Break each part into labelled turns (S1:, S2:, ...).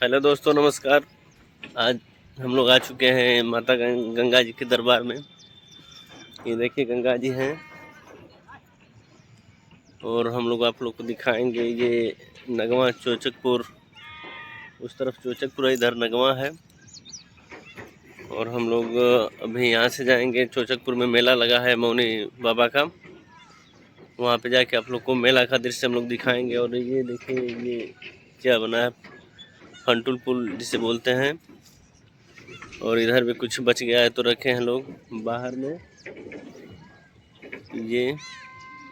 S1: Hello दोस्तों, नमस्कार। आज हम लोग आ चुके हैं माता गंगा जी के दरबार में। ये देखिए गंगा जी हैं और हम लोग आप लोग को दिखाएंगे। ये नगवा चोचकपुर, उस तरफ चोचकपुर, इधर नगवा है। और हम लोग अभी यहाँ से जाएंगे। चोचकपुर में मेला लगा है मौनी बाबा का, वहाँ पे जाके आप लोग को मेला का दृश्य हम लोग दिखाएंगे। और ये देखिए ये क्या बना है, फंटुल पुल जिसे बोलते हैं। और इधर भी कुछ बच गया है तो रखे हैं लोग बाहर में ये।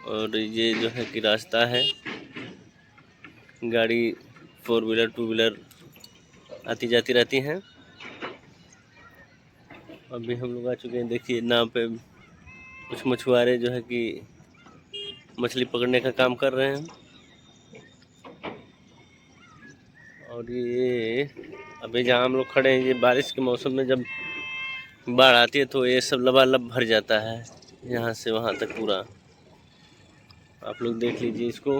S1: और ये जो है कि रास्ता है, गाड़ी 4 व्हीलर 2 व्हीलर आती जाती रहती हैं। अभी हम लोग आ चुके हैं। देखिए नाव पे कुछ मछुआरे जो है कि मछली पकड़ने का काम कर रहे हैं। और ये अभी जहाँ हम लोग खड़े हैं, ये बारिश के मौसम में जब बाढ़ आती है तो ये सब लबालब भर जाता है, यहाँ से वहाँ तक पूरा। आप लोग देख लीजिए इसको।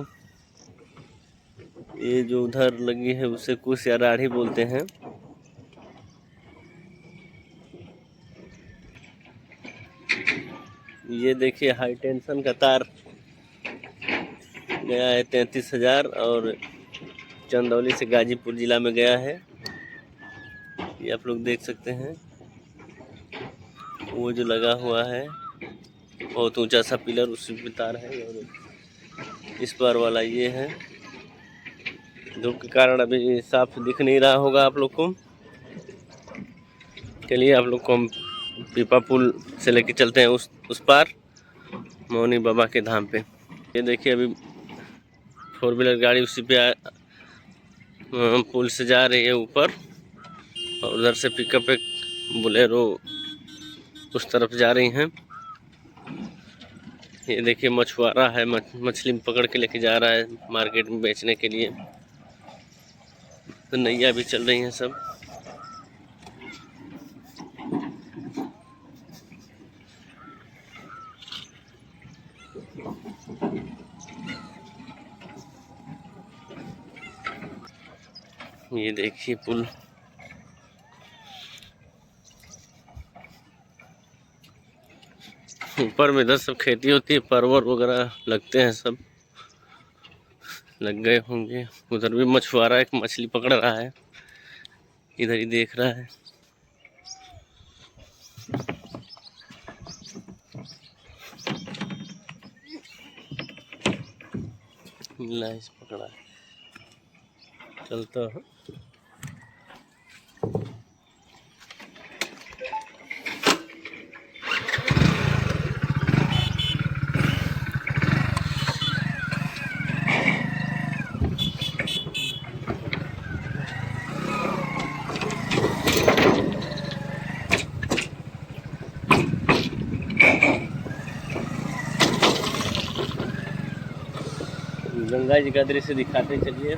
S1: ये जो उधर लगी है उसे कुश या राढ़ी बोलते हैं। ये देखिए हाई टेंशन का तार गया है 33,000 और चंदौली से गाजीपुर जिला में गया है। ये आप लोग देख सकते हैं। वो जो लगा हुआ है बहुत ऊंचा सा पिलर, उसी पे तार है। और इस पार वाला ये है। धूप के कारण अभी साफ दिख नहीं रहा होगा आप लोग को। चलिए आप लोग को हम पीपा पुल से लेके चलते हैं उस पार मौनी बाबा के धाम पे। ये देखिए अभी 4 व्हीलर गाड़ी उसी पे पुल से जा रही है ऊपर। और उधर से पिकअप एक बोलेरो उस तरफ जा रही हैं। ये देखिए मछुआरा है, मछली पकड़ के लेके जा रहा है मार्केट में बेचने के लिए। तो नैया भी चल रही हैं सब। ये देखिए पुल। ऊपर में इधर सब खेती होती है, परवर वगैरह लगते हैं, सब लग गए होंगे। उधर भी मछुआरा एक मछली पकड़ रहा है, इधर ही देख रहा है। लाइस पकड़ा है, चलता है। गंगा जी का दृश्य दिखाते चलिए।